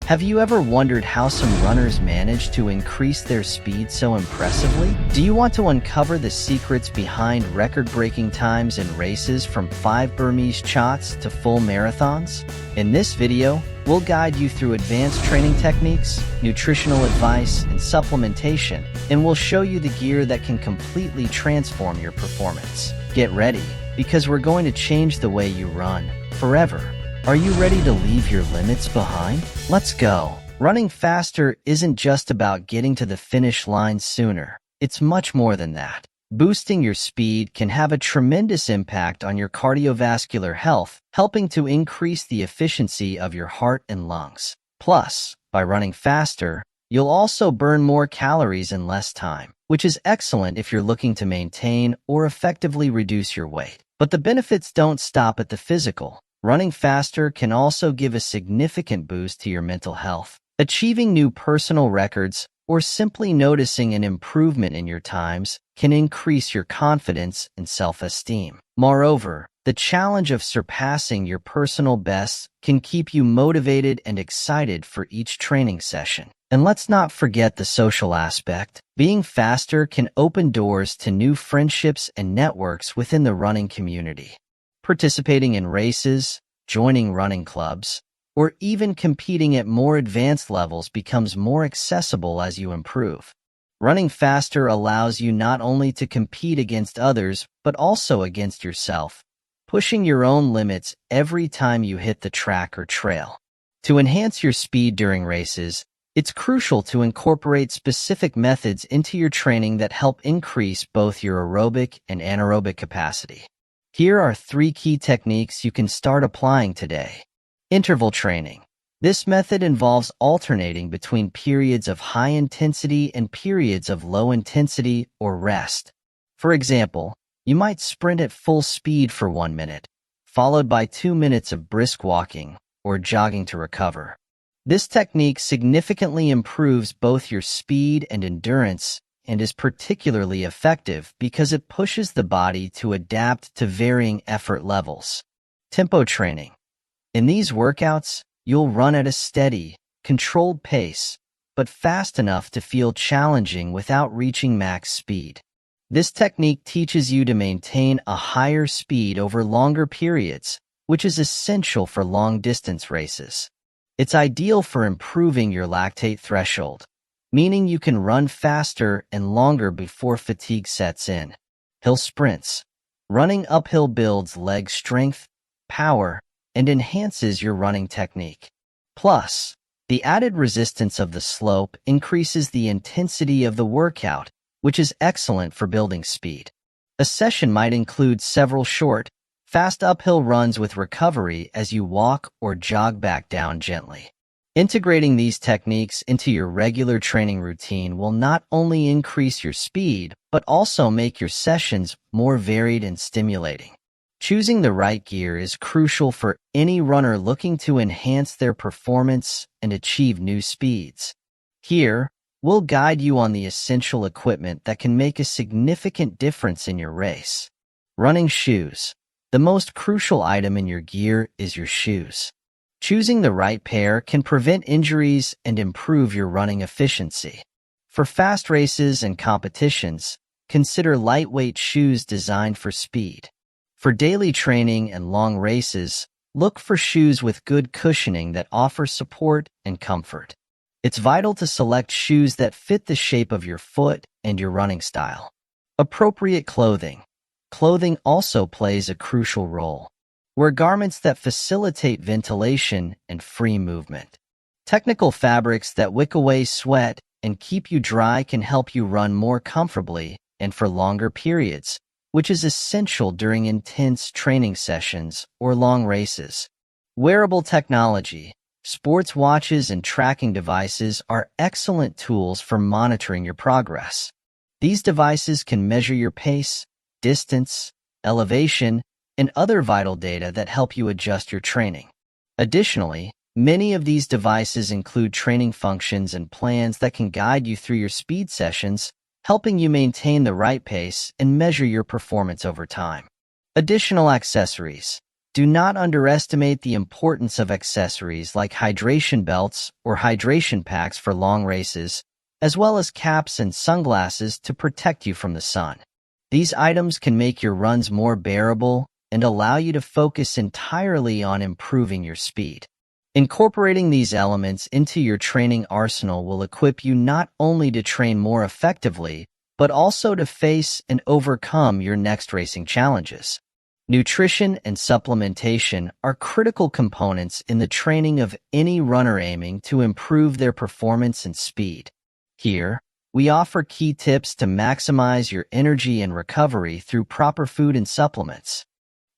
Have you ever wondered how some runners manage to increase their speed so impressively? Do you want to uncover the secrets behind record-breaking times in races from 5 Burmese shots to full marathons? In this video, we'll guide you through advanced training techniques, nutritional advice, and supplementation, and we'll show you the gear that can completely transform your performance. Get ready, because we're going to change the way you run forever. Are you ready to leave your limits behind? Let's go. Running faster isn't just about getting to the finish line sooner. It's much more than that. Boosting your speed can have a tremendous impact on your cardiovascular health, helping to increase the efficiency of your heart and lungs. Plus, by running faster, you'll also burn more calories in less time, which is excellent if you're looking to maintain or effectively reduce your weight. But the benefits don't stop at the physical. Running faster can also give a significant boost to your mental health. Achieving new personal records or simply noticing an improvement in your times can increase your confidence and self-esteem. Moreover, the challenge of surpassing your personal bests can keep you motivated and excited for each training session. And let's not forget the social aspect. Being faster can open doors to new friendships and networks within the running community. Participating in races, joining running clubs, or even competing at more advanced levels becomes more accessible as you improve. Running faster allows you not only to compete against others, but also against yourself, pushing your own limits every time you hit the track or trail. To enhance your speed during races, it's crucial to incorporate specific methods into your training that help increase both your aerobic and anaerobic capacity. Here are 3 key techniques you can start applying today. Interval training. This method involves alternating between periods of high intensity and periods of low intensity or rest. For example, you might sprint at full speed for 1 minute, followed by 2 minutes of brisk walking or jogging to recover. This technique significantly improves both your speed and endurance and is particularly effective because it pushes the body to adapt to varying effort levels. Tempo training. In these workouts, you'll run at a steady, controlled pace, but fast enough to feel challenging without reaching max speed. This technique teaches you to maintain a higher speed over longer periods, which is essential for long-distance races. It's ideal for improving your lactate threshold, meaning you can run faster and longer before fatigue sets in. Hill sprints. Running uphill builds leg strength, power, and enhances your running technique. Plus, the added resistance of the slope increases the intensity of the workout, which is excellent for building speed. A session might include several short, fast uphill runs with recovery as you walk or jog back down gently. Integrating these techniques into your regular training routine will not only increase your speed, but also make your sessions more varied and stimulating. Choosing the right gear is crucial for any runner looking to enhance their performance and achieve new speeds. Here, we'll guide you on the essential equipment that can make a significant difference in your race. Running shoes. The most crucial item in your gear is your shoes. Choosing the right pair can prevent injuries and improve your running efficiency. For fast races and competitions, consider lightweight shoes designed for speed. For daily training and long races, look for shoes with good cushioning that offer support and comfort. It's vital to select shoes that fit the shape of your foot and your running style. Appropriate clothing. Clothing also plays a crucial role. Wear garments that facilitate ventilation and free movement. Technical fabrics that wick away sweat and keep you dry can help you run more comfortably and for longer periods, which is essential during intense training sessions or long races. Wearable technology. Sports watches and tracking devices are excellent tools for monitoring your progress. These devices can measure your pace, distance, elevation, and other vital data that help you adjust your training. Additionally, many of these devices include training functions and plans that can guide you through your speed sessions, helping you maintain the right pace and measure your performance over time. Additional accessories. Do not underestimate the importance of accessories like hydration belts or hydration packs for long races, as well as caps and sunglasses to protect you from the sun. These items can make your runs more bearable and allow you to focus entirely on improving your speed. Incorporating these elements into your training arsenal will equip you not only to train more effectively, but also to face and overcome your next racing challenges. Nutrition and supplementation are critical components in the training of any runner aiming to improve their performance and speed. Here, we offer key tips to maximize your energy and recovery through proper food and supplements.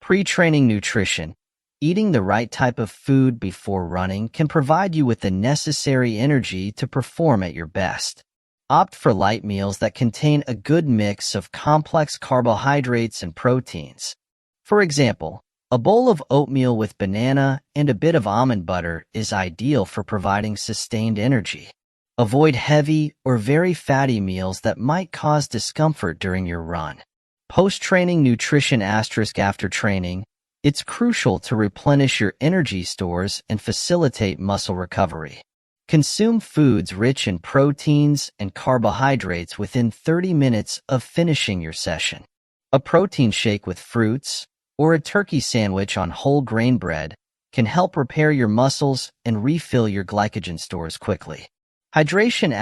Pre-training nutrition. Eating the right type of food before running can provide you with the necessary energy to perform at your best. Opt for light meals that contain a good mix of complex carbohydrates and proteins. For example, a bowl of oatmeal with banana and a bit of almond butter is ideal for providing sustained energy. Avoid heavy or very fatty meals that might cause discomfort during your run. Post-training nutrition. After training, it's crucial to replenish your energy stores and facilitate muscle recovery. Consume foods rich in proteins and carbohydrates within 30 minutes of finishing your session. A protein shake with fruits or a turkey sandwich on whole grain bread can help repair your muscles and refill your glycogen stores quickly. Hydration.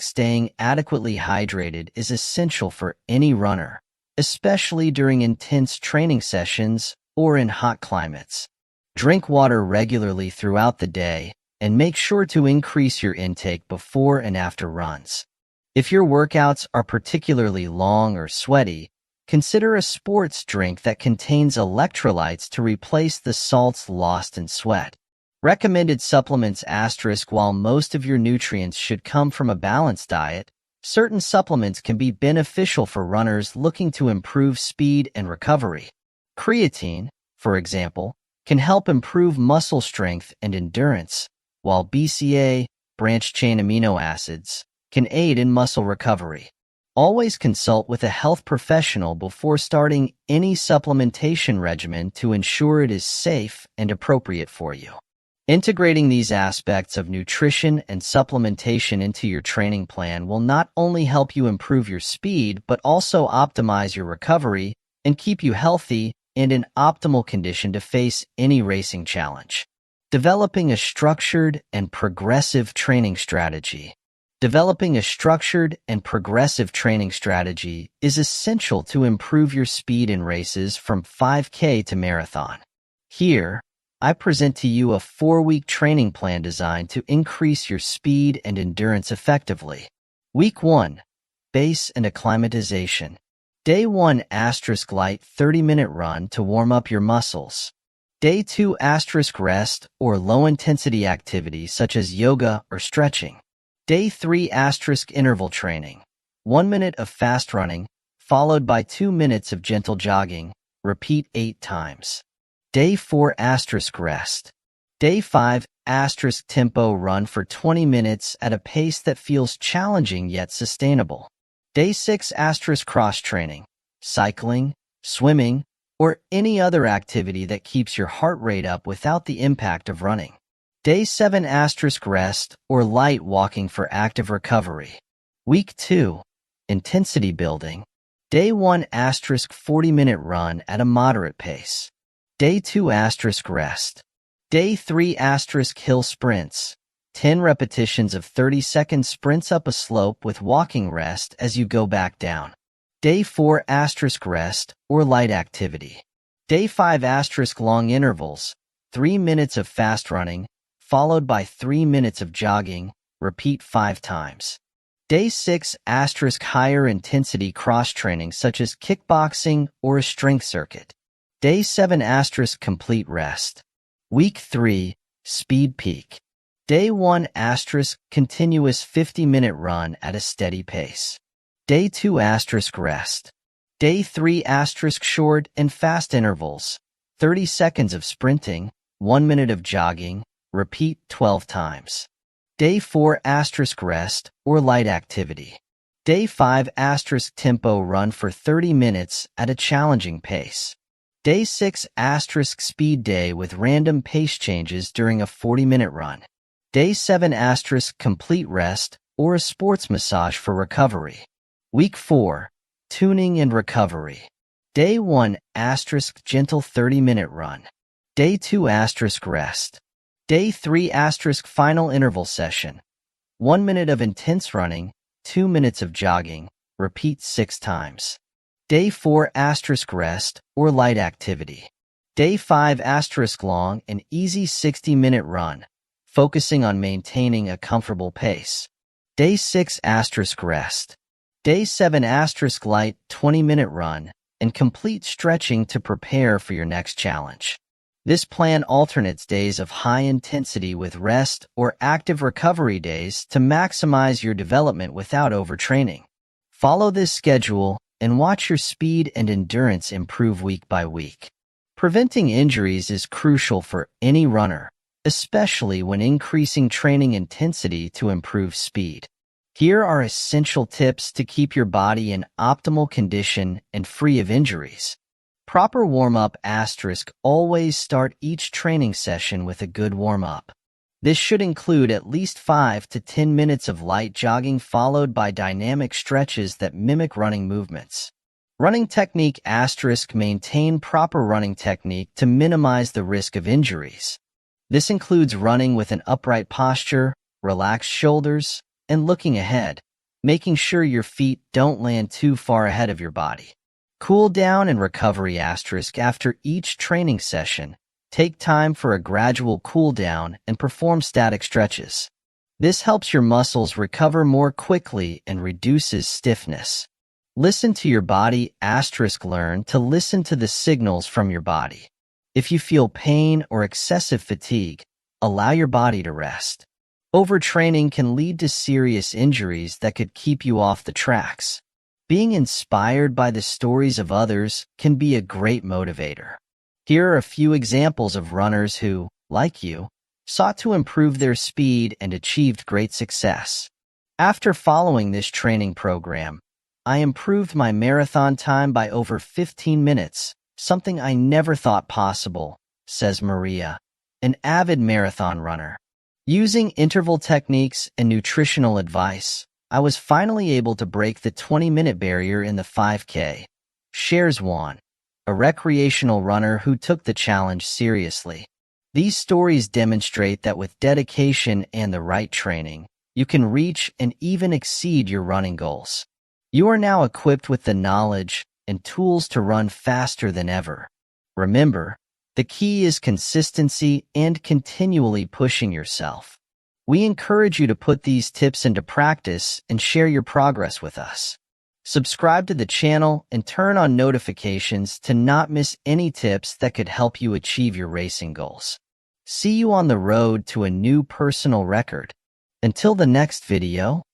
Staying adequately hydrated is essential for any runner, especially during intense training sessions or in hot climates. Drink water regularly throughout the day and make sure to increase your intake before and after runs. If your workouts are particularly long or sweaty, consider a sports drink that contains electrolytes to replace the salts lost in sweat. Recommended supplements. While most of your nutrients should come from a balanced diet, certain supplements can be beneficial for runners looking to improve speed and recovery. Creatine, for example, can help improve muscle strength and endurance, while BCA, branched-chain amino acids, can aid in muscle recovery. Always consult with a health professional before starting any supplementation regimen to ensure it is safe and appropriate for you. Integrating these aspects of nutrition and supplementation into your training plan will not only help you improve your speed, but also optimize your recovery and keep you healthy and in optimal condition to face any racing challenge. Developing a structured and progressive training strategy. Developing a structured and progressive training strategy is essential to improve your speed in races from 5K to marathon. Here, I present to you a 4-week training plan designed to increase your speed and endurance effectively. Week 1. Base and acclimatization. Day 1 *, light 30-minute run to warm up your muscles. Day 2 * rest or low-intensity activity such as yoga or stretching. Day 3 * interval training. 1 minute of fast running, followed by 2 minutes of gentle jogging. Repeat 8 times. Day 4 * rest. Day 5 * tempo run for 20 minutes at a pace that feels challenging yet sustainable. Day 6 * cross training, cycling, swimming, or any other activity that keeps your heart rate up without the impact of running. Day 7 * rest or light walking for active recovery. Week 2. Intensity building. Day 1 * 40-minute run at a moderate pace. Day 2 * rest. Day 3 * hill sprints. 10 repetitions of 30-second sprints up a slope with walking rest as you go back down. Day 4 * rest or light activity. Day 5 * long intervals. 3 minutes of fast running, followed by 3 minutes of jogging. Repeat 5 times. Day 6 * higher intensity cross training such as kickboxing or a strength circuit. Day 7 * complete rest. Week 3. Speed peak. Day 1 * continuous 50-minute run at a steady pace. Day 2 * rest. Day 3 * short and fast intervals. 30 seconds of sprinting, 1 minute of jogging. Repeat 12 times. Day 4 * rest or light activity. Day 5 * tempo run for 30 minutes at a challenging pace. Day 6 * speed day with random pace changes during a 40-minute run. Day 7 * complete rest or a sports massage for recovery. Week 4 tuning and recovery. Day 1 * gentle 30-minute run. Day 2 * rest. Day 3 * final interval session. 1 minute of intense running, 2 minutes of jogging. Repeat 6 times. Day 4 * rest or light activity. Day 5 * long and easy 60-minute run, focusing on maintaining a comfortable pace. Day 6 * rest. Day 7 * light 20-minute run and complete stretching to prepare for your next challenge. This plan alternates days of high intensity with rest or active recovery days to maximize your development without overtraining. Follow this schedule and watch your speed and endurance improve week by week. Preventing injuries is crucial for any runner, especially when increasing training intensity to improve speed. Here are essential tips to keep your body in optimal condition and free of injuries. Proper warm-up * always start each training session with a good warm-up. This should include at least 5 to 10 minutes of light jogging followed by dynamic stretches that mimic running movements. Running technique * maintain proper running technique to minimize the risk of injuries. This includes running with an upright posture, relaxed shoulders, and looking ahead, making sure your feet don't land too far ahead of your body. Cool down and recovery * after each training session. Take time for a gradual cool down and perform static stretches. This helps your muscles recover more quickly and reduces stiffness. Listen to your body * learn to listen to the signals from your body. If you feel pain or excessive fatigue, allow your body to rest. Overtraining can lead to serious injuries that could keep you off the tracks. Being inspired by the stories of others can be a great motivator. Here are a few examples of runners who, like you, sought to improve their speed and achieved great success. After following this training program, I improved my marathon time by over 15 minutes, something I never thought possible, says Maria, an avid marathon runner. Using interval techniques and nutritional advice, I was finally able to break the 20-minute barrier in the 5K, shares Juan, a recreational runner who took the challenge seriously. These stories demonstrate that with dedication and the right training, you can reach and even exceed your running goals. You are now equipped with the knowledge and tools to run faster than ever. Remember, the key is consistency and continually pushing yourself. We encourage you to put these tips into practice and share your progress with us. Subscribe to the channel and turn on notifications to not miss any tips that could help you achieve your racing goals. See you on the road to a new personal record. Until the next video.